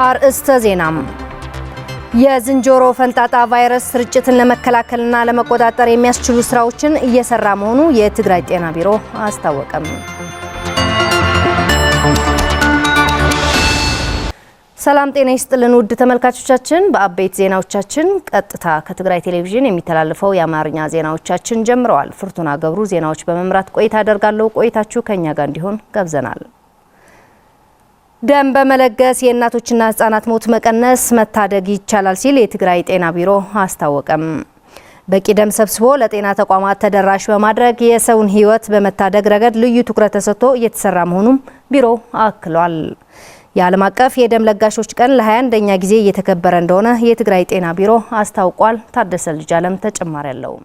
አርእስተ ዜናም የዝንጀሮ ፈንጣጣ ቫይረስ ስርጭትን ለመከላከልና ለመቆጣጠር የሚያስችሉ ስራዎችን እየሰራ መሆኑ የትግራይ ጤና ቢሮ አስታወቀም። ሰላም ጤና ይስጥልን ውድ ተመልካቾቻችን፣ በአበይት ዜናዎቻችን ቀጥታ ከትግራይ ቴሌቪዥን የሚተላለፈው የአማርኛ ዜናዎቻችን ጀምረዋል። ፍርቱና ገብሩ ዜናዎች በመምራት ቆይታ አደርጋለሁ። ቆይታችሁ ከኛ ጋር እንዲሆን ጋብዘናል። ደም በመለገስ የእናቶችና ህጻናት ሞት መቀነስ መታደግ ይቻላል ሲል የትግራይ ጤና ቢሮ አስታወቀም። በቂ ደም ሰብስቦ ለጤና ተቋማት ተደራሽ በማድረግ የሰውን ህይወት በመታደግ ረገድ ልዩ ትኩረት ተሰጥቶ እየተሰራ መሆኑም ቢሮው አክሏል። የዓለም አቀፍ የደም ለጋሾች ቀን ለ21ኛ ጊዜ እየተከበረ እንደሆነ የትግራይ ጤና ቢሮ አስታውቋል። ታደሰ ልጅ አለም ተጨማሪ ያለው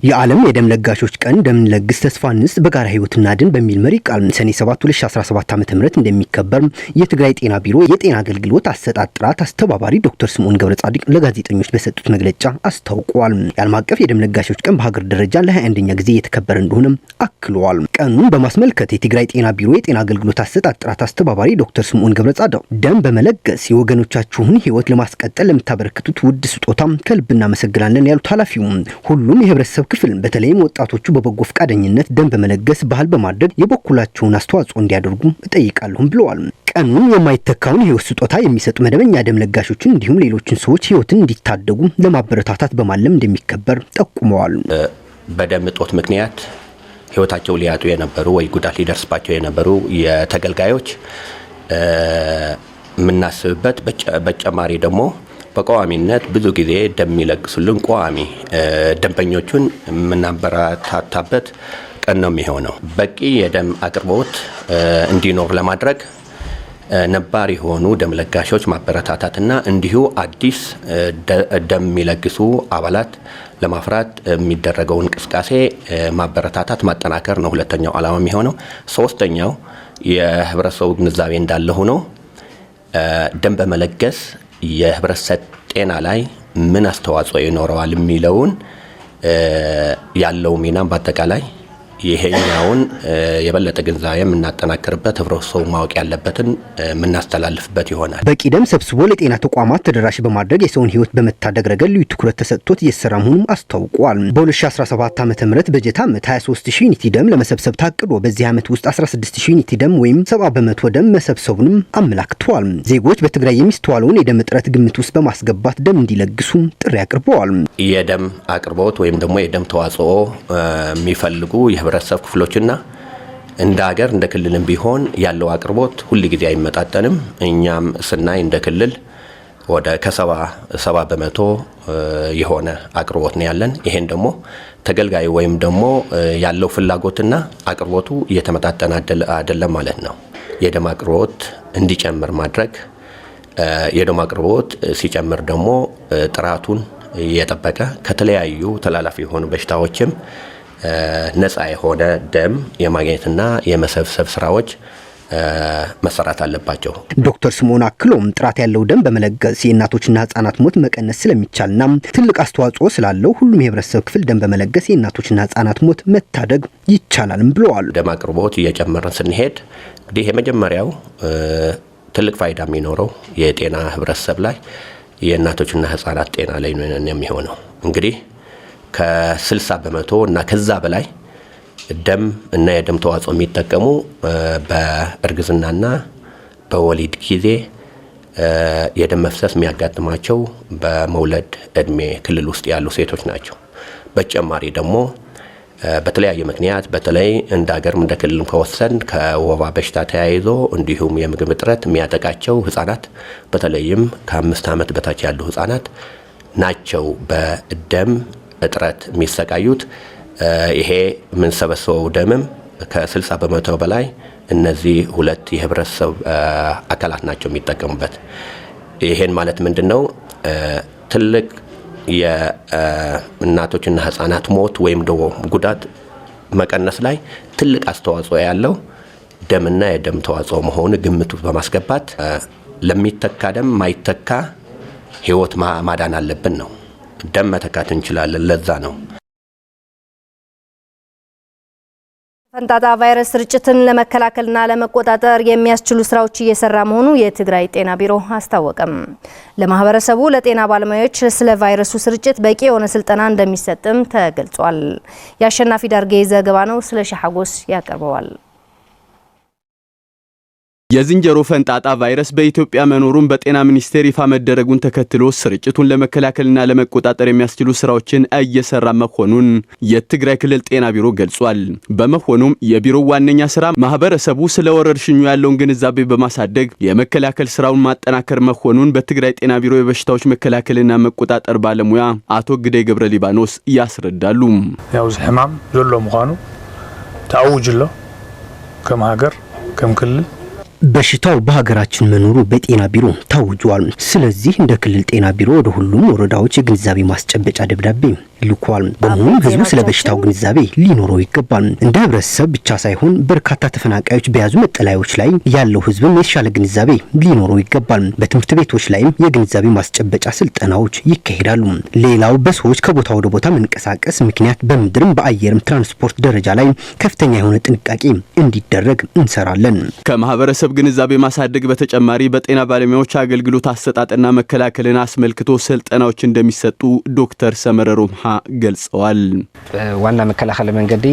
የዓለም የደም ለጋሾች ቀን ደም ለግስ ተስፋ እንስጥ በጋራ ህይወትና ድን በሚል መሪ ቃል ሰኔ 7 2017 ዓ.ም እንደሚከበር የትግራይ ጤና ቢሮ የጤና አገልግሎት አሰጣጥ ጥራት አስተባባሪ ዶክተር ስምዖን ገብረጻዲቅ ለጋዜጠኞች በሰጡት መግለጫ አስታውቀዋል። የዓለም አቀፍ የደም ለጋሾች ቀን በሀገር ደረጃ ለ21ኛ ጊዜ እየተከበረ እንደሆነ አክለዋል። ቀኑን በማስመልከት የትግራይ ጤና ቢሮ የጤና አገልግሎት አሰጣጥ ጥራት አስተባባሪ ዶክተር ስምዖን ገብረጻዲቅ ደም በመለገስ የወገኖቻችሁን ህይወት ለማስቀጠል ለምታበረክቱት ውድ ስጦታ ከልብ እናመሰግናለን ያሉት ኃላፊው ሁሉም የህብረተሰብ ክፍል በተለይም ወጣቶቹ በበጎ ፈቃደኝነት ደም በመለገስ ባህል በማድረግ የበኩላቸውን አስተዋጽኦ እንዲያደርጉ እጠይቃለሁም ብለዋል። ቀኑን የማይተካውን ህይወት ስጦታ የሚሰጡ መደበኛ ደም ለጋሾችን እንዲሁም ሌሎችን ሰዎች ህይወትን እንዲታደጉ ለማበረታታት በማለም እንደሚከበር ጠቁመዋል። በደም እጦት ምክንያት ህይወታቸው ሊያጡ የነበሩ ወይ ጉዳት ሊደርስባቸው የነበሩ የተገልጋዮች የምናስብበት በተጨማሪ ደግሞ በቋሚነት ብዙ ጊዜ ደም የሚለግሱልን ቋሚ ደንበኞቹን የምናበረታታበት ቀን ነው የሚሆነው። በቂ የደም አቅርቦት እንዲኖር ለማድረግ ነባር የሆኑ ደም ለጋሾች ማበረታታትና እንዲሁ አዲስ ደም የሚለግሱ አባላት ለማፍራት የሚደረገው እንቅስቃሴ ማበረታታት ማጠናከር ነው ሁለተኛው ዓላማ የሚሆነው። ሶስተኛው የህብረተሰቡ ግንዛቤ እንዳለ ሆኖ ደም በመለገስ የህብረተሰብ ጤና ላይ ምን አስተዋጽኦ ይኖረዋል የሚለውን ያለው ሚናም በአጠቃላይ ይሄኛውን የበለጠ ግንዛቤ የምናጠናክርበት ህብረተሰቡ ማወቅ ያለበትን የምናስተላልፍበት ይሆናል። በቂ ደም ሰብስቦ ለጤና ተቋማት ተደራሽ በማድረግ የሰውን ህይወት በመታደግ ረገድ ልዩ ትኩረት ተሰጥቶት እየተሰራ መሆኑን አስታውቋል። በ2017 ዓ.ም በጀት ዓመት 23000 ዩኒት ደም ለመሰብሰብ ታቅዶ በዚህ ዓመት ውስጥ 16000 ዩኒት ደም ወይም 70% ደም መሰብሰቡንም አመላክቷል። ዜጎች በትግራይ የሚስተዋለውን የደም እጥረት ግምት ውስጥ በማስገባት ደም እንዲለግሱ ጥሪ አቅርበዋል። የደም አቅርቦት ወይም ደግሞ የደም ተዋጽኦ የሚፈልጉ ህብረተሰብ ክፍሎችና እንደ ሀገር እንደ ክልልም ቢሆን ያለው አቅርቦት ሁሉ ጊዜ አይመጣጠንም። እኛም ስናይ እንደ ክልል ወደ ከ70% የሆነ አቅርቦት ነው ያለን። ይሄን ደግሞ ተገልጋዩ ወይም ደግሞ ያለው ፍላጎትና አቅርቦቱ እየተመጣጠነ አይደለም ማለት ነው። የደም አቅርቦት እንዲጨምር ማድረግ የደም አቅርቦት ሲጨምር ደግሞ ጥራቱን የጠበቀ ከተለያዩ ተላላፊ የሆኑ በሽታዎችም ነፃ የሆነ ደም የማግኘትና የመሰብሰብ ስራዎች መሰራት አለባቸው። ዶክተር ስምዖን አክሎም ጥራት ያለው ደም በመለገስ የእናቶችና ህጻናት ሞት መቀነስ ስለሚቻልና ትልቅ አስተዋጽኦ ስላለው ሁሉም የህብረተሰብ ክፍል ደም በመለገስ የእናቶችና ህጻናት ሞት መታደግ ይቻላልም ብለዋል። ደም አቅርቦት እየጨመረን ስንሄድ እንግዲህ የመጀመሪያው ትልቅ ፋይዳ የሚኖረው የጤና ህብረተሰብ ላይ የእናቶችና ህጻናት ጤና ላይ ነው የሚሆነው። እንግዲህ ከ60% እና ከዛ በላይ ደም እና የደም ተዋጽኦ የሚጠቀሙ በእርግዝናና በወሊድ ጊዜ የደም መፍሰስ የሚያጋጥማቸው በመውለድ እድሜ ክልል ውስጥ ያሉ ሴቶች ናቸው። በተጨማሪ ደግሞ በተለያየ ምክንያት በተለይ እንደ ሀገርም እንደ ክልልም ከወሰን ከወባ በሽታ ተያይዞ እንዲሁም የምግብ እጥረት የሚያጠቃቸው ህጻናት በተለይም ከ5 ዓመት በታች ያሉ ህጻናት ናቸው በደም እጥረት የሚሰቃዩት። ይሄ የምንሰበስበው ደምም ከ60% በላይ እነዚህ ሁለት የህብረተሰብ አካላት ናቸው የሚጠቀሙበት። ይሄን ማለት ምንድነው? ትልቅ የእናቶችና ህጻናት ሞት ወይም ደግሞ ጉዳት መቀነስ ላይ ትልቅ አስተዋጽኦ ያለው ደምና የደም ተዋጽኦ መሆኑ ግምት በማስገባት ለሚተካ ደም ማይተካ ህይወት ማዳን አለብን ነው። ደም መተካት እንችላለን። ለዛ ነው ፈንጣጣ ቫይረስ ስርጭትን ለመከላከልና ለመቆጣጠር የሚያስችሉ ስራዎች እየሰራ መሆኑ የትግራይ ጤና ቢሮ አስታወቀም። ለማህበረሰቡ ለጤና ባለሙያዎች ስለ ቫይረሱ ስርጭት በቂ የሆነ ስልጠና እንደሚሰጥም ተገልጿል። የአሸናፊ ዳርጌ ዘገባ ነው። ስለ ሻሐጎስ ያቀርበዋል። የዝንጀሮ ፈንጣጣ ቫይረስ በኢትዮጵያ መኖሩን በጤና ሚኒስቴር ይፋ መደረጉን ተከትሎ ስርጭቱን ለመከላከልና ለመቆጣጠር የሚያስችሉ ስራዎችን እየሰራ መሆኑን የትግራይ ክልል ጤና ቢሮ ገልጿል። በመሆኑም የቢሮው ዋነኛ ስራ ማህበረሰቡ ስለ ወረርሽኙ ያለውን ግንዛቤ በማሳደግ የመከላከል ስራውን ማጠናከር መሆኑን በትግራይ ጤና ቢሮ የበሽታዎች መከላከልና መቆጣጠር ባለሙያ አቶ ግደይ ገብረ ሊባኖስ ያስረዳሉ። ያው ህማም ዘሎ መሆኑ ታውጅሎ ከማገር ከምክልል በሽታው በሀገራችን መኖሩ በጤና ቢሮ ታውጇል። ስለዚህ እንደ ክልል ጤና ቢሮ ወደ ሁሉም ወረዳዎች የግንዛቤ ማስጨበጫ ደብዳቤ ልኳል። በመሆኑም ህዝቡ ስለ በሽታው ግንዛቤ ሊኖረው ይገባል። እንደ ህብረተሰብ ብቻ ሳይሆን በርካታ ተፈናቃዮች በያዙ መጠለያዎች ላይ ያለው ህዝብም የተሻለ ግንዛቤ ሊኖረው ይገባል። በትምህርት ቤቶች ላይም የግንዛቤ ማስጨበጫ ስልጠናዎች ይካሄዳሉ። ሌላው በሰዎች ከቦታ ወደ ቦታ መንቀሳቀስ ምክንያት በምድርም በአየርም ትራንስፖርት ደረጃ ላይ ከፍተኛ የሆነ ጥንቃቄ እንዲደረግ እንሰራለን። ከማህበረሰብ ግንዛቤ ማሳደግ በተጨማሪ በጤና ባለሙያዎች አገልግሎት አሰጣጥና መከላከልን አስመልክቶ ስልጠናዎች እንደሚሰጡ ዶክተር ሰመረ ሮምሃ ገልጸዋል። ዋና መከላከል መንገዲ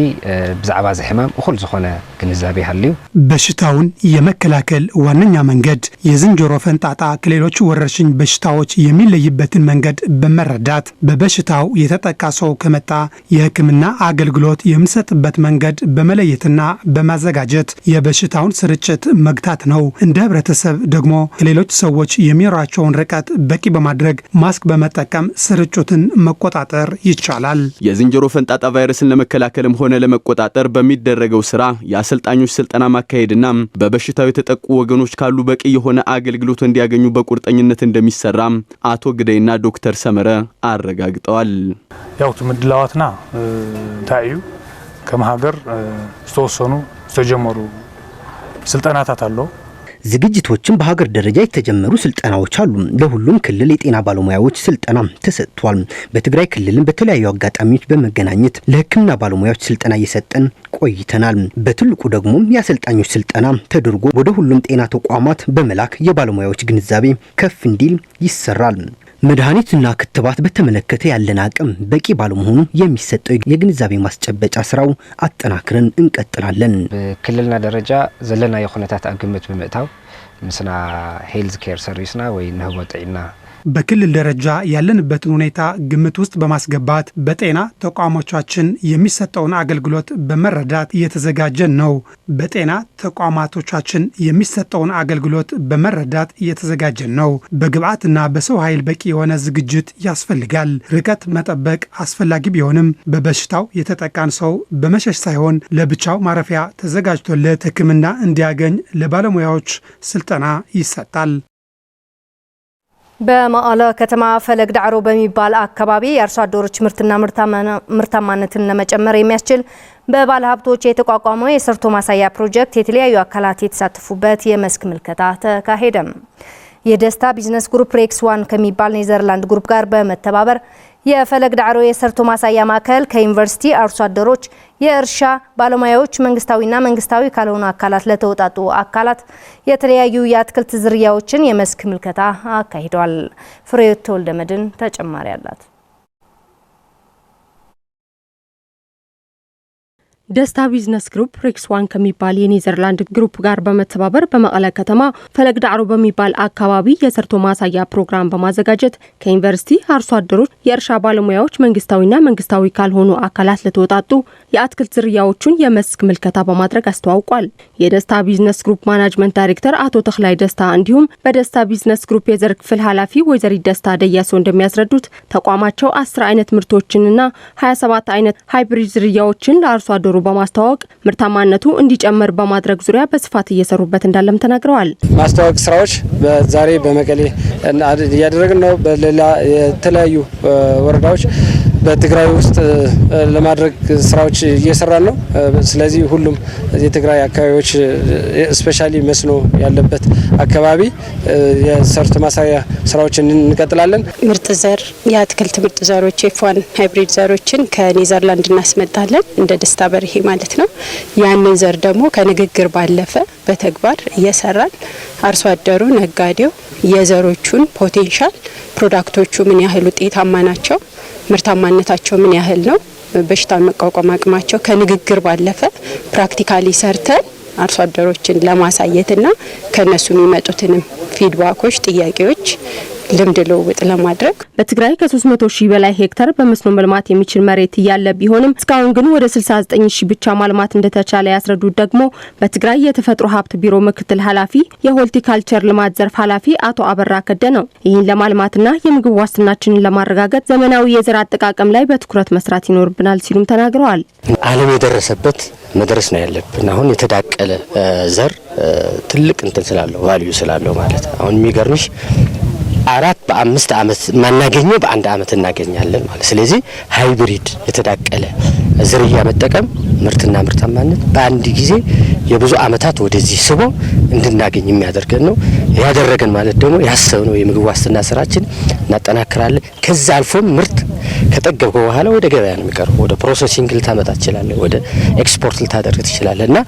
ብዛዕባ ዝሕማም እኩል ዝኾነ ግንዛቤ ሃልዩ በሽታውን የመከላከል ዋነኛ መንገድ የዝንጀሮ ፈንጣጣ ከሌሎች ወረርሽኝ በሽታዎች የሚለይበትን መንገድ በመረዳት በበሽታው የተጠቃ ሰው ከመጣ የሕክምና አገልግሎት የምንሰጥበት መንገድ በመለየትና በማዘጋጀት የበሽታውን ስርጭት መግታት ነው። እንደ ህብረተሰብ ደግሞ ከሌሎች ሰዎች የሚኖራቸውን ርቀት በቂ በማድረግ ማስክ በመጠቀም ስርጭቱን መቆጣጠር ይቻላል። የዝንጀሮ ፈንጣጣ ቫይረስን ለመከላከልም ሆነ ለመቆጣጠር በሚደረገው ስራ የአሰልጣኞች ስልጠና ማካሄድና በበሽታው የተጠቁ ወገኖች ካሉ በቂ የሆነ አገልግሎት እንዲያገኙ በቁርጠኝነት እንደሚሰራ አቶ ግደይና ዶክተር ሰመረ አረጋግጠዋል። ያው ምድላዋትና ታዩ ከማህበር ተወሰኑ ተጀመሩ ስልጠናታት አሉ። ዝግጅቶችን በሀገር ደረጃ የተጀመሩ ስልጠናዎች አሉ። ለሁሉም ክልል የጤና ባለሙያዎች ስልጠና ተሰጥቷል። በትግራይ ክልልም በተለያዩ አጋጣሚዎች በመገናኘት ለሕክምና ባለሙያዎች ስልጠና እየሰጠን ቆይተናል። በትልቁ ደግሞ የአሰልጣኞች ስልጠና ተደርጎ ወደ ሁሉም ጤና ተቋማት በመላክ የባለሙያዎች ግንዛቤ ከፍ እንዲል ይሰራል። መድኃኒትና ክትባት በተመለከተ ያለን አቅም በቂ ባለመሆኑ የሚሰጠው የግንዛቤ ማስጨበጫ ስራው አጠናክረን እንቀጥላለን። በክልልና ደረጃ ዘለና የኹነታት አግመት በመእታው ምስና ሄልዝ ኬር ሰርቪስና ወይ ነህቦ ጤና በክልል ደረጃ ያለንበትን ሁኔታ ግምት ውስጥ በማስገባት በጤና ተቋሞቻችን የሚሰጠውን አገልግሎት በመረዳት እየተዘጋጀን ነው። በጤና ተቋማቶቻችን የሚሰጠውን አገልግሎት በመረዳት እየተዘጋጀን ነው። በግብዓትና በሰው ኃይል በቂ የሆነ ዝግጅት ያስፈልጋል። ርቀት መጠበቅ አስፈላጊ ቢሆንም በበሽታው የተጠቃን ሰው በመሸሽ ሳይሆን ለብቻው ማረፊያ ተዘጋጅቶለት ሕክምና እንዲያገኝ ለባለሙያዎች ስልጠና ይሰጣል። በመቀለ ከተማ ፈለግ ዳዕሮ በሚባል አካባቢ የአርሶ አደሮች ምርትና ምርታማነትን ለመጨመር የሚያስችል በባለ ሀብቶች የተቋቋመው የሰርቶ ማሳያ ፕሮጀክት የተለያዩ አካላት የተሳተፉበት የመስክ ምልከታ ተካሄደም። የደስታ ቢዝነስ ግሩፕ ሬክስ ዋን ከሚባል ኔዘርላንድ ግሩፕ ጋር በመተባበር የፈለግ ዳዕሮ የሰርቶ ማሳያ ማዕከል ከዩኒቨርሲቲ አርሶ አደሮች፣ የእርሻ ባለሙያዎች፣ መንግስታዊና መንግስታዊ ካልሆኑ አካላት ለተውጣጡ አካላት የተለያዩ የአትክልት ዝርያዎችን የመስክ ምልከታ አካሂዷል። ፍሬህይወት ተወልደመድን ተጨማሪ አላት። ደስታ ቢዝነስ ግሩፕ ሬክስ ዋን ከሚባል የኔዘርላንድ ግሩፕ ጋር በመተባበር በመቀለ ከተማ ፈለግ ዳዕሮ በሚባል አካባቢ የሰርቶ ማሳያ ፕሮግራም በማዘጋጀት ከዩኒቨርሲቲ አርሶ አደሮች፣ የእርሻ ባለሙያዎች፣ መንግስታዊና መንግስታዊ ካልሆኑ አካላት ለተወጣጡ የአትክልት ዝርያዎችን የመስክ ምልከታ በማድረግ አስተዋውቋል። የደስታ ቢዝነስ ግሩፕ ማናጅመንት ዳይሬክተር አቶ ተክላይ ደስታ እንዲሁም በደስታ ቢዝነስ ግሩፕ የዘር ክፍል ኃላፊ ወይዘሪት ደስታ ደያሶ እንደሚያስረዱት ተቋማቸው 10 አይነት ምርቶችንና 27 አይነት ሃይብሪድ ዝርያዎችን ለአርሶ አደሩ በማስተዋወቅ ምርታማነቱ እንዲጨምር በማድረግ ዙሪያ በስፋት እየሰሩበት እንዳለም ተናግረዋል። ማስተዋወቅ ስራዎች በዛሬ በመቀሌ እያደረግን ነው። በሌላ የተለያዩ ወረዳዎች በትግራይ ውስጥ ለማድረግ ስራዎች እየሰራን ነው። ስለዚህ ሁሉም የትግራይ አካባቢዎች ስፔሻሊ መስኖ ያለበት አካባቢ የሰርቶ ማሳያ ስራዎችን እንቀጥላለን። ምርጥ ዘር የአትክልት ምርጥ ዘሮች F1 ሃይብሪድ ዘሮችን ከኔዘርላንድ እናስመጣለን እንደ ደስታ በርሄ ማለት ነው። ያንን ዘር ደግሞ ከንግግር ባለፈ በተግባር እየሰራን አርሶ አደሩ ነጋዴው የዘሮቹን ፖቴንሻል ፕሮዳክቶቹ ምን ያህል ውጤታማ ናቸው፣ ምርታማነታቸው ምን ያህል ነው፣ በሽታን መቋቋም አቅማቸው ከንግግር ባለፈ ፕራክቲካሊ ሰርተን አርሶ አደሮችን ለማሳየትና ከነሱ የሚመጡትንም ፊድባኮች ጥያቄዎች ልምድ ልውውጥ ለማድረግ በትግራይ ከ300 ሺህ በላይ ሄክታር በመስኖ መልማት የሚችል መሬት ያለ ቢሆንም እስካሁን ግን ወደ 69 ሺህ ብቻ ማልማት እንደተቻለ ያስረዱት ደግሞ በትግራይ የተፈጥሮ ሀብት ቢሮ ምክትል ኃላፊ የሆልቲካልቸር ልማት ዘርፍ ኃላፊ አቶ አበራ ከደ ነው። ይህን ለማልማትና የምግብ ዋስትናችንን ለማረጋገጥ ዘመናዊ የዘር አጠቃቀም ላይ በትኩረት መስራት ይኖርብናል ሲሉም ተናግረዋል። ዓለም የደረሰበት መድረስ ነው ያለብን። አሁን የተዳቀለ ዘር ትልቅ እንትን ስላለው ቫልዩ ስላለው ማለት አሁን የሚገርምሽ 4 በ5 አመት ማናገኘው በአንድ አመት እናገኛለን ማለት። ስለዚህ ሃይብሪድ የተዳቀለ ዝርያ መጠቀም ምርትና ምርታማነት በአንድ ጊዜ የብዙ አመታት ወደዚህ ስቦ እንድናገኝ የሚያደርገን ነው። ያደረገን ማለት ደግሞ ያሰብነው የምግብ ዋስትና ስራችን እናጠናክራለን። ከዛ አልፎም ምርት ከጠገብከው በኋላ ወደ ገበያ ነው የሚቀርበው። ወደ ፕሮሰሲንግ ልታመጣ ትችላለህ፣ ወደ ኤክስፖርት ልታደርግ ትችላለህና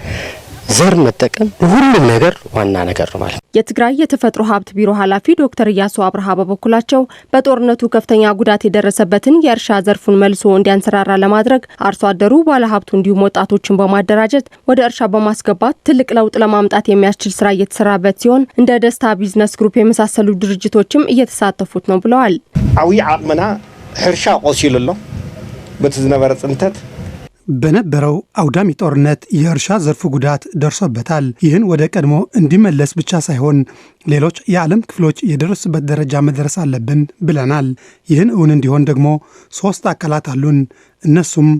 ዘር መጠቀም ሁሉም ነገር ዋና ነገር ነው ማለት። የትግራይ የተፈጥሮ ሀብት ቢሮ ኃላፊ ዶክተር ኢያሱ አብርሃ በበኩላቸው በጦርነቱ ከፍተኛ ጉዳት የደረሰበትን የእርሻ ዘርፉን መልሶ እንዲያንሰራራ ለማድረግ አርሶ አደሩ ባለሀብቱ እንዲሁም ወጣቶችን በማደራጀት ወደ እርሻ በማስገባት ትልቅ ለውጥ ለማምጣት የሚያስችል ስራ እየተሰራበት ሲሆን እንደ ደስታ ቢዝነስ ግሩፕ የመሳሰሉ ድርጅቶችም እየተሳተፉት ነው ብለዋል። ዓብይ ዓቅምና ሕርሻ ቆሲሉሎ በትዝነበረ ጽንተት በነበረው አውዳሚ ጦርነት የእርሻ ዘርፉ ጉዳት ደርሶበታል። ይህን ወደ ቀድሞ እንዲመለስ ብቻ ሳይሆን ሌሎች የዓለም ክፍሎች የደረሱበት ደረጃ መድረስ አለብን ብለናል። ይህን እውን እንዲሆን ደግሞ 3 አካላት አሉን። እነሱም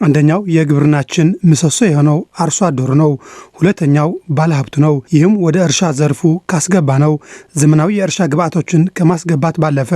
አንደኛው የግብርናችን ምሰሶ የሆነው አርሶ አደሩ ነው። ሁለተኛው ባለሀብቱ ነው። ይህም ወደ እርሻ ዘርፉ ካስገባ ነው ዘመናዊ የእርሻ ግብዓቶችን ከማስገባት ባለፈ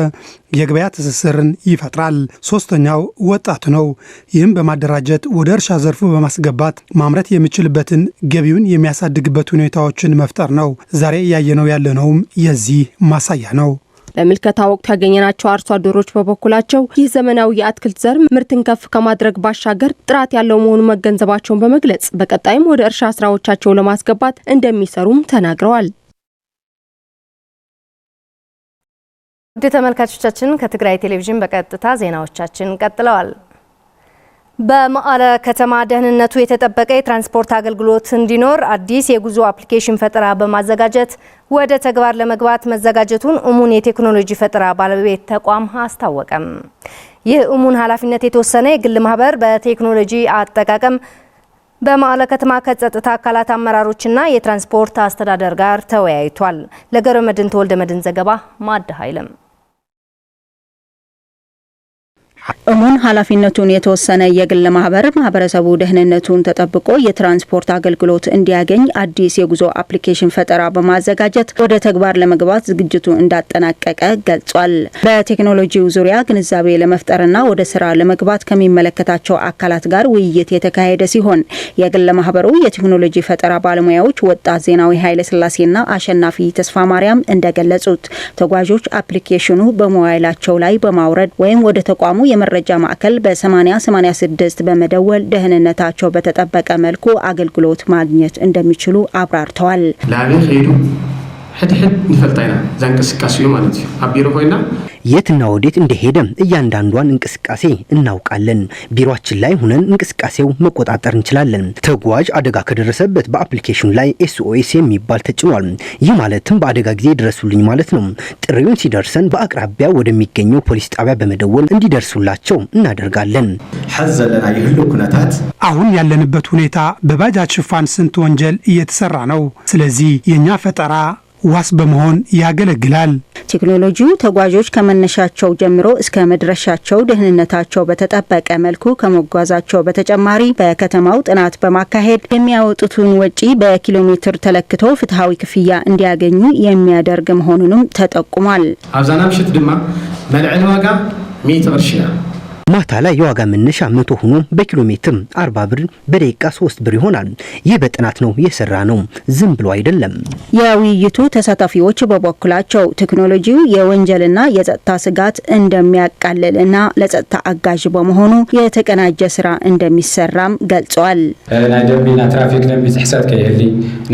የገበያ ትስስርን ይፈጥራል። ሶስተኛው ወጣቱ ነው። ይህም በማደራጀት ወደ እርሻ ዘርፉ በማስገባት ማምረት የሚችልበትን ገቢውን የሚያሳድግበት ሁኔታዎችን መፍጠር ነው። ዛሬ ያየነው ያለነውም የዚህ ማሳያ ነው። በምልከታ ወቅት ያገኘናቸው አርሶ አደሮች በበኩላቸው ይህ ዘመናዊ የአትክልት ዘር ምርትን ከፍ ከማድረግ ባሻገር ጥራት ያለው መሆኑን መገንዘባቸውን በመግለጽ በቀጣይም ወደ እርሻ ስራዎቻቸው ለማስገባት እንደሚሰሩም ተናግረዋል። ውድ ተመልካቾቻችን ከትግራይ ቴሌቪዥን በቀጥታ ዜናዎቻችን ቀጥለዋል። በመቀለ ከተማ ደህንነቱ የተጠበቀ የትራንስፖርት አገልግሎት እንዲኖር አዲስ የጉዞ አፕሊኬሽን ፈጠራ በማዘጋጀት ወደ ተግባር ለመግባት መዘጋጀቱን እሙን የቴክኖሎጂ ፈጠራ ባለቤት ተቋም አስታወቀም። ይህ እሙን ኃላፊነት የተወሰነ የግል ማህበር በቴክኖሎጂ አጠቃቀም በመቀለ ከተማ ከጸጥታ አካላት አመራሮችና የትራንስፖርት አስተዳደር ጋር ተወያይቷል። ለገብረመድህን ተወልደመድህን ዘገባ ማዕድ ኃይለም። እሙን ኃላፊነቱን የተወሰነ የግል ማህበር ማህበረሰቡ ደህንነቱን ተጠብቆ የትራንስፖርት አገልግሎት እንዲያገኝ አዲስ የጉዞ አፕሊኬሽን ፈጠራ በማዘጋጀት ወደ ተግባር ለመግባት ዝግጅቱ እንዳጠናቀቀ ገልጿል። በቴክኖሎጂው ዙሪያ ግንዛቤ ለመፍጠርና ወደ ስራ ለመግባት ከሚመለከታቸው አካላት ጋር ውይይት የተካሄደ ሲሆን የግል ማህበሩ የቴክኖሎጂ ፈጠራ ባለሙያዎች ወጣት ዜናዊ ኃይለ ስላሴና አሸናፊ ተስፋ ማርያም እንደገለጹት ተጓዦች አፕሊኬሽኑ በሞባይላቸው ላይ በማውረድ ወይም ወደ ተቋሙ የመረጃ ማዕከል በ8086 በመደወል ደህንነታቸው በተጠበቀ መልኩ አገልግሎት ማግኘት እንደሚችሉ አብራርተዋል። ላቤ ሄዱ ሕድሕድ ንፈልጣይና ዛንቅስቃሴው ማለት ነው አቢሮ ሆይና የትና ወዴት እንደሄደ እያንዳንዷን እንቅስቃሴ እናውቃለን። ቢሮአችን ላይ ሆነን እንቅስቃሴው መቆጣጠር እንችላለን። ተጓዥ አደጋ ከደረሰበት በአፕሊኬሽኑ ላይ SOS የሚባል ተጭኗል። ይህ ማለትም በአደጋ ጊዜ ድረሱልኝ ማለት ነው። ጥሪውን ሲደርሰን በአቅራቢያ ወደሚገኘው ፖሊስ ጣቢያ በመደወል እንዲደርሱላቸው እናደርጋለን። ሐዘለና ይህሉ ኩነታት አሁን ያለንበት ሁኔታ በባጃጅ ሽፋን ስንት ወንጀል እየተሰራ ነው። ስለዚህ የኛ ፈጠራ ዋስ በመሆን ያገለግላል። ቴክኖሎጂው ተጓዦች ከመነሻቸው ጀምሮ እስከ መድረሻቸው ደህንነታቸው በተጠበቀ መልኩ ከመጓዛቸው በተጨማሪ በከተማው ጥናት በማካሄድ የሚያወጡትን ወጪ በኪሎሜትር ተለክቶ ፍትሃዊ ክፍያ እንዲያገኙ የሚያደርግ መሆኑንም ተጠቁሟል። አብዛና ምሽት ድማ መልዕል ዋጋ 100 ቅርሺ ማታ ላይ የዋጋ መነሻ 100 ሆኖ በኪሎ ሜትር 40 ብር በደቂቃ 3 ብር ይሆናል። ይህ በጥናት ነው የሰራ ነው፣ ዝም ብሎ አይደለም። የውይይቱ ተሳታፊዎች በበኩላቸው ቴክኖሎጂው የወንጀልና የጸጥታ ስጋት እንደሚያቃልልና ለጸጥታ አጋዥ በመሆኑ የተቀናጀ ስራ እንደሚሰራም ገልጸዋል። ናይ ደንቢና ትራፊክ ደንቢ ጥሕሰት ከይህሊ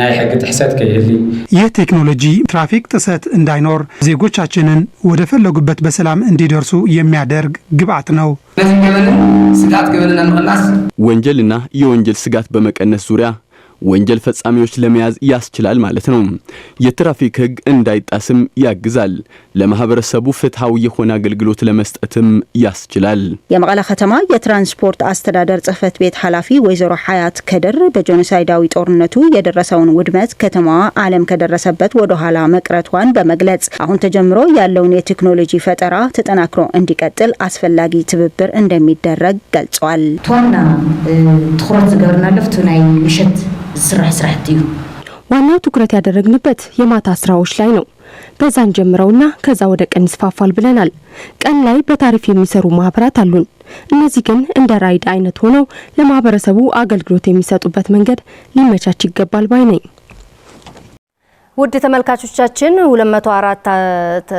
ናይ ሕግ ጥሕሰት ከይህሊ ይህ ቴክኖሎጂ ትራፊክ ጥሰት እንዳይኖር ዜጎቻችንን ወደ ፈለጉበት በሰላም እንዲደርሱ የሚያደርግ ግብዓት ነው። ወንጀልና የወንጀል ስጋት በመቀነስ ዙሪያ ወንጀል ፈጻሚዎች ለመያዝ ያስችላል ማለት ነው። የትራፊክ ህግ እንዳይጣስም ያግዛል። ለማህበረሰቡ ፍትሃዊ የሆነ አገልግሎት ለመስጠትም ያስችላል። የመቀለ ከተማ የትራንስፖርት አስተዳደር ጽህፈት ቤት ኃላፊ ወይዘሮ ሐያት ከድር በጄኖሳይዳዊ ጦርነቱ የደረሰውን ውድመት ከተማዋ ዓለም ከደረሰበት ወደ ኋላ መቅረቷን በመግለጽ አሁን ተጀምሮ ያለውን የቴክኖሎጂ ፈጠራ ተጠናክሮ እንዲቀጥል አስፈላጊ ትብብር እንደሚደረግ ገልጸዋል። ቶና ትኩረት ዝገበርና ለፍቱ ናይ ምሽት ስራሕቲዩ ዋናው ትኩረት ያደረግንበት የማታ ስራዎች ላይ ነው። በዛን ጀምረውና ከዛ ወደ ቀን ይስፋፋል ብለናል። ቀን ላይ በታሪፍ የሚሰሩ ማህበራት አሉን። እነዚህ ግን እንደ ራይድ አይነት ሆነው ለማህበረሰቡ አገልግሎት የሚሰጡበት መንገድ ሊመቻች ይገባል ባይ ነኝ። ውድ ተመልካቾቻችን 204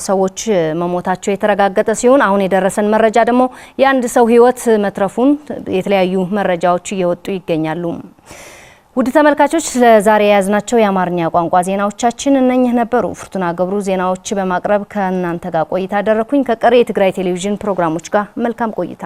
ሰዎች መሞታቸው የተረጋገጠ ሲሆን አሁን የደረሰን መረጃ ደግሞ የአንድ ሰው ህይወት መትረፉን የተለያዩ መረጃዎች እየወጡ ይገኛሉ። ውድ ተመልካቾች ለዛሬ ያዝናቸው የአማርኛ ቋንቋ ዜናዎቻችን እነኚህ ነበሩ። ፍርቱና ገብሩ ዜናዎች በማቅረብ ከእናንተ ጋር ቆይታ አደረኩኝ። ከቀሪ የትግራይ ቴሌቪዥን ፕሮግራሞች ጋር መልካም ቆይታ።